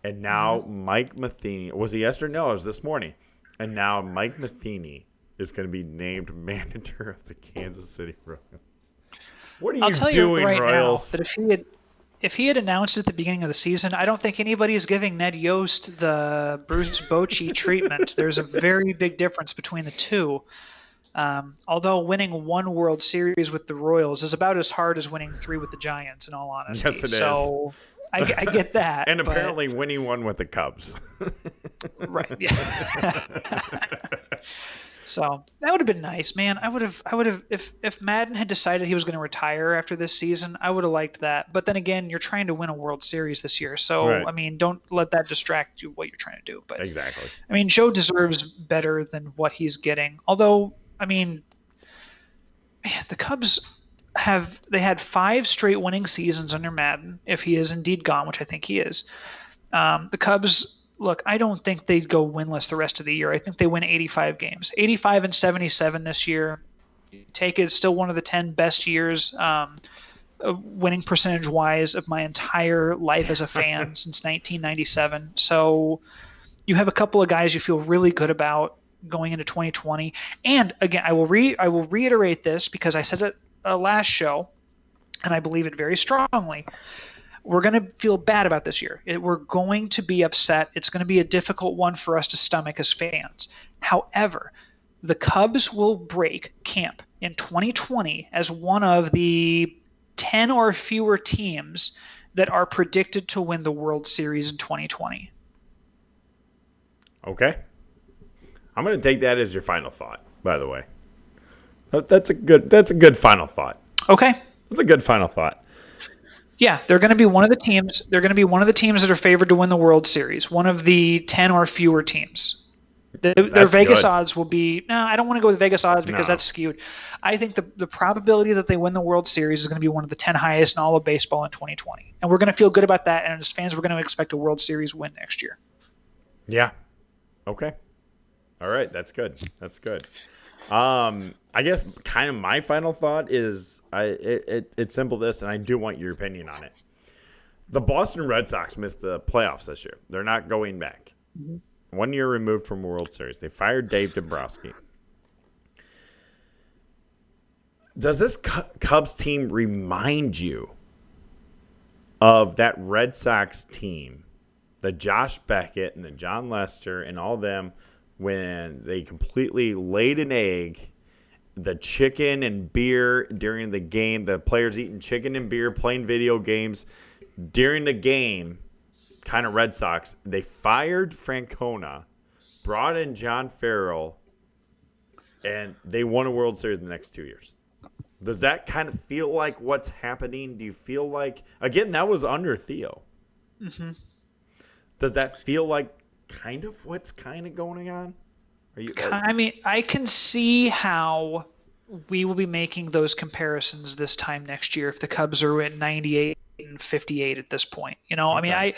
And now Mike Matheny – was it yesterday? No, it was this morning. And now Mike Matheny is going to be named manager of the Kansas City Royals. What are you doing, right Royals? Now that if he had announced at the beginning of the season, I don't think anybody is giving Ned Yost the Bruce Bochy treatment. There's a very big difference between the two. Although winning one World Series with the Royals is about as hard as winning 3 with the Giants, in all honesty. Yes, it is. So I get that. And apparently winning one with the Cubs. Right. Yeah. So that would have been nice, man. I would have, if Madden had decided he was going to retire after this season, I would have liked that. But then again, you're trying to win a World Series this year. So, right. I mean, don't let that distract you what you're trying to do. But exactly. I mean, Joe deserves better than what he's getting. Although, I mean, man, the Cubs had 5 straight winning seasons under Madden, if he is indeed gone, which I think he is. The Cubs, look, I don't think they'd go winless the rest of the year. I think they win 85 games. 85 and 77 this year. Take it, still one of the 10 best years winning percentage-wise of my entire life as a fan since 1997. So you have a couple of guys you feel really good about going into 2020. And again, I will reiterate this because I said it last show, and I believe it very strongly. We're going to feel bad about this year. We're going to be upset. It's going to be a difficult one for us to stomach as fans. However, the Cubs will break camp in 2020 as one of the 10 or fewer teams that are predicted to win the World Series in 2020. Okay. I'm going to take that as your final thought, by the way. That's a good final thought. Okay. That's a good final thought. Yeah, they're going to be one of the teams. They're going to be one of the teams that are favored to win the World Series. One of the 10 or fewer teams. Their Vegas good. odds will be. No, I don't want to go with Vegas odds because that's skewed. I think the probability that they win the World Series is going to be one of the 10 highest in all of baseball in 2020, and we're going to feel good about that. And as fans, we're going to expect a World Series win next year. Yeah. Okay. All right. That's good. That's good. I guess kind of my final thought is it's simple this, and I do want your opinion on it. The Boston Red Sox missed the playoffs this year. They're not going back. Mm-hmm. 1 year removed from World Series. They fired Dave Dombrowski. Does this Cubs team remind you of that Red Sox team, the Josh Beckett and the John Lester and all them, when they completely laid an egg, the chicken and beer during the game, the players eating chicken and beer, playing video games during the game, kind of Red Sox. They fired Francona, brought in John Farrell, and they won a World Series in the next 2 years. Does that kind of feel like what's happening? Do you feel like, again, that was under Theo. Mm-hmm. Does that feel like kind of what's kind of going on? I mean, I can see how we will be making those comparisons this time next year if the Cubs are at 98 and 58 at this point. You know, okay. I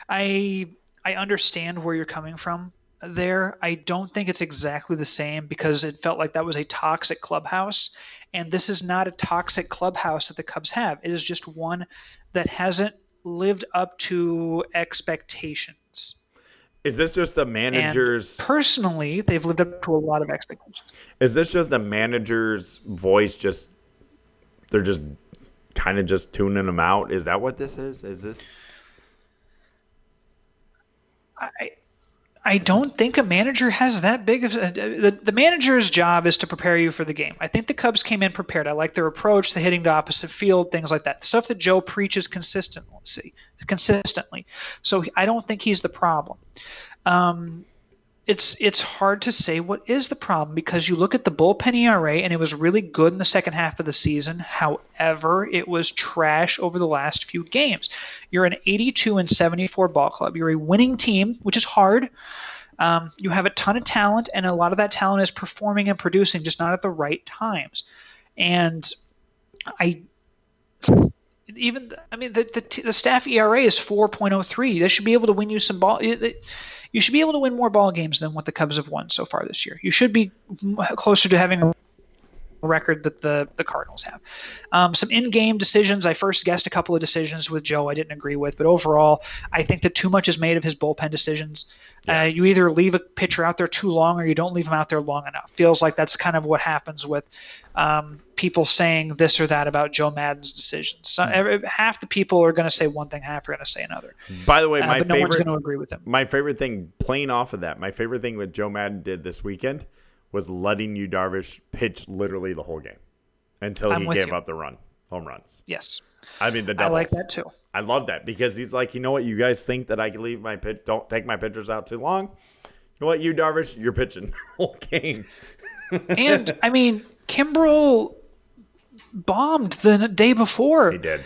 mean, I understand where you're coming from there. I don't think it's exactly the same because it felt like that was a toxic clubhouse, and this is not a toxic clubhouse that the Cubs have. It is just one that hasn't lived up to expectations. Is this just a manager's... And personally, they've lived up to a lot of expectations. Is this just a manager's voice they're just kind of just tuning them out? Is that what this is? Is this... I don't think a manager has that big of... The manager's job is to prepare you for the game. I think the Cubs came in prepared. I like their approach, the hitting to opposite field, things like that. Stuff that Joe preaches consistently. So I don't think he's the problem. It's hard to say what is the problem because you look at the bullpen ERA and it was really good in the second half of the season. However, it was trash over the last few games. You're an 82 and 74 ball club. You're a winning team, which is hard. You have a ton of talent, and a lot of that talent is performing and producing, just not at the right times. And the staff ERA is 4.03. They should be able to win you some ball. You should be able to win more ball games than what the Cubs have won so far this year. You should be closer to having record that the Cardinals have. Some in-game decisions. I first guessed a couple of decisions with Joe I didn't agree with, but overall, I think that too much is made of his bullpen decisions. Yes. You either leave a pitcher out there too long or you don't leave him out there long enough. Feels like that's kind of what happens with people saying this or that about Joe Maddon's decisions. So, half the people are going to say one thing, half are going to say another. By the way, but no one's going to agree with him. My favorite thing, playing off of that, my favorite thing what Joe Maddon did this weekend was letting Yu Darvish pitch literally the whole game until he gave up the home runs. Yes. I mean, the doubles. I like that too. I love that because he's like, you know what? You guys think that I can leave my pitch, don't take my pitchers out too long. You know what, Yu Darvish, you're pitching the whole game. And, I mean, Kimbrel bombed the day before. He did.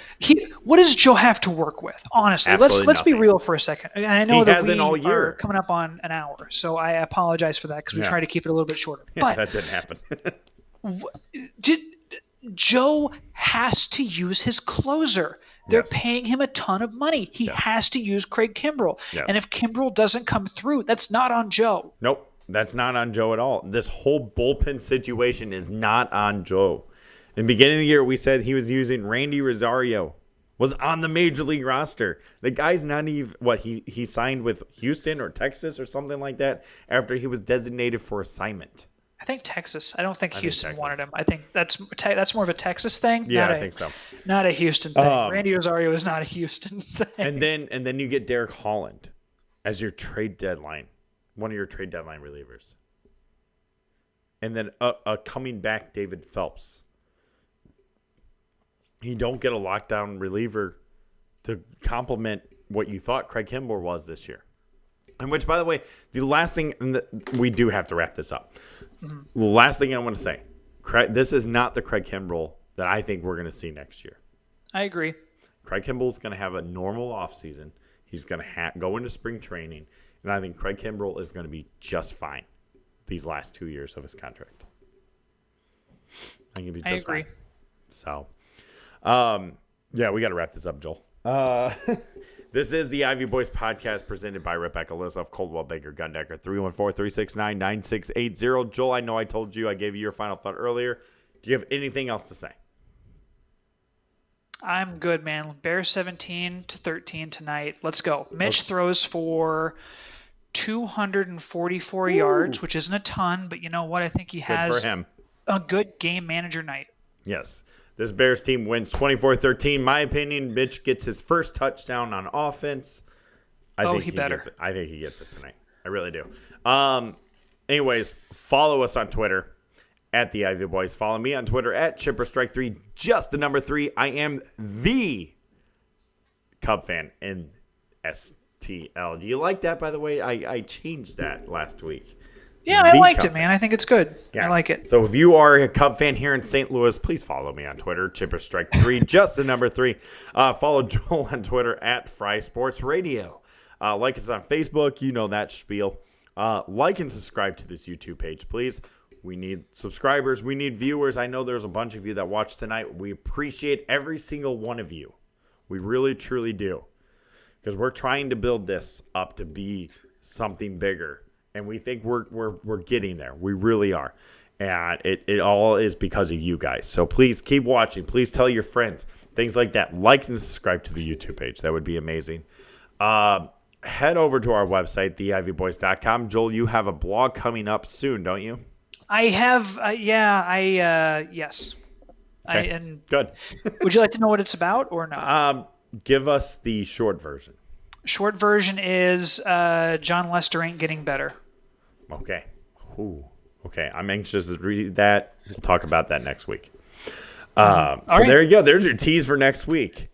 What does Joe have to work with? Honestly, Absolutely let's be nothing. real for a second. And I know that we all year. are coming up on an hour, so I apologize for that because we try to keep it a little bit shorter. Yeah, but that didn't happen. Joe has to use his closer. They're Yes. paying him a ton of money. He Yes. has to use Craig Kimbrel. Yes. And if Kimbrel doesn't come through, that's not on Joe. Nope, that's not on Joe at all. This whole bullpen situation is not on Joe. In the beginning of the year, we said he was using Randy Rosario, was on the major league roster. The guy's not even, he signed with Houston or Texas or something like that after he was designated for assignment. I think Texas. I don't think Houston Texas. wanted him. I think that's more of a Texas thing. Yeah, I think so. Not a Houston thing. Randy Rosario is not a Houston thing. And then you get Derek Holland as your trade deadline, one of your trade deadline relievers. And then a coming back David Phelps. You don't get a lockdown reliever to complement what you thought Craig Kimbrel was this year. And which, by the way, the last thing, and we do have to wrap this up. Mm-hmm. The last thing I want to say, this is not the Craig Kimbrel that I think we're going to see next year. I agree. Craig Kimbrel is going to have a normal offseason. He's going to go into spring training. And I think Craig Kimbrel is going to be just fine these last 2 years of his contract. I think he'll be just fine. So, yeah, we got to wrap this up, Joel. This is the Ivy Boys podcast presented by Rebecca Lissoff, Coldwell Baker Gundecker, 314-369-9680. Joel, I know I told you, I gave you your final thought earlier. Do you have anything else to say? I'm good, man. Bears 17-13 tonight. Let's go. Mitch throws for 244 yards, which isn't a ton, but you know what? I think he has a good game manager night. Yes. This Bears team wins 24-13. My opinion, Mitch gets his first touchdown on offense. I think he gets it. I think he gets it tonight. I really do. Anyways, follow us on Twitter at the Ivy Boys. Follow me on Twitter at ChipperStrike3, just the number 3. I am the Cub fan in STL. Do you like that, by the way? I changed that last week. Yeah, I liked it, man. I think it's good. Yes. I like it. So if you are a Cub fan here in St. Louis, please follow me on Twitter, ChipperStrike3, just the number 3. Follow Joel on Twitter at Fry Sports Radio. Like us on Facebook. You know that spiel. Like and subscribe to this YouTube page, please. We need subscribers. We need viewers. I know there's a bunch of you that watch tonight. We appreciate every single one of you. We really, truly do. Because we're trying to build this up to be something bigger. And we think we're getting there. We really are. And it all is because of you guys. So please keep watching. Please tell your friends. Things like that. Like and subscribe to the YouTube page. That would be amazing. Head over to our website, theivyboys.com. Joel, you have a blog coming up soon, don't you? I have. Yes. Okay. Good. Would you like to know what it's about or no? Give us the short version. Short version is John Lester ain't getting better. Okay. Ooh. Okay. I'm anxious to read that. We'll talk about that next week. So there you go. There's your tease for next week.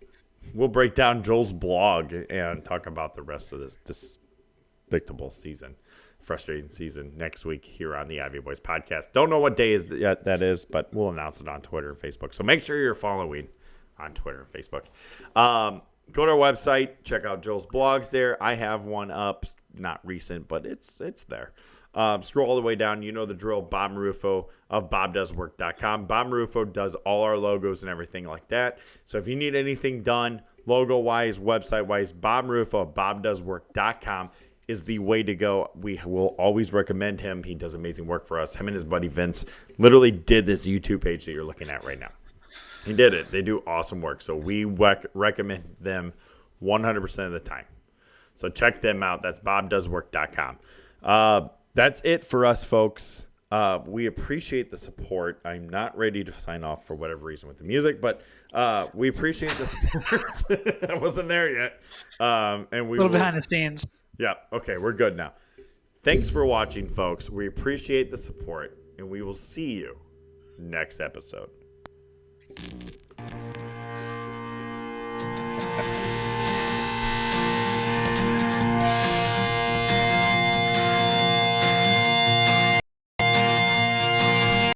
We'll break down Joel's blog and talk about the rest of this despicable season, frustrating season next week here on the Ivy Boys podcast. Don't know what day that is, but we'll announce it on Twitter and Facebook. So make sure you're following on Twitter and Facebook. Go to our website, check out Joel's blogs there. I have one up, not recent, but it's there. Scroll all the way down. You know the drill. Bob Marufo of BobDoesWork.com. Bob Marufo does all our logos and everything like that. So if you need anything done, logo-wise, website-wise, Bob Marufo of BobDoesWork.com. is the way to go. We will always recommend him. He does amazing work for us. Him and his buddy Vince literally did this YouTube page that you're looking at right now. He did it. They do awesome work. So we recommend them 100% of the time. So check them out. That's bobdoeswork.com. That's it for us, folks. We appreciate the support. I'm not ready to sign off for whatever reason with the music, but we appreciate the support. I wasn't there yet. And we a little behind the scenes. Yeah. Okay. We're good now. Thanks for watching, folks. We appreciate the support, and we will see you next episode.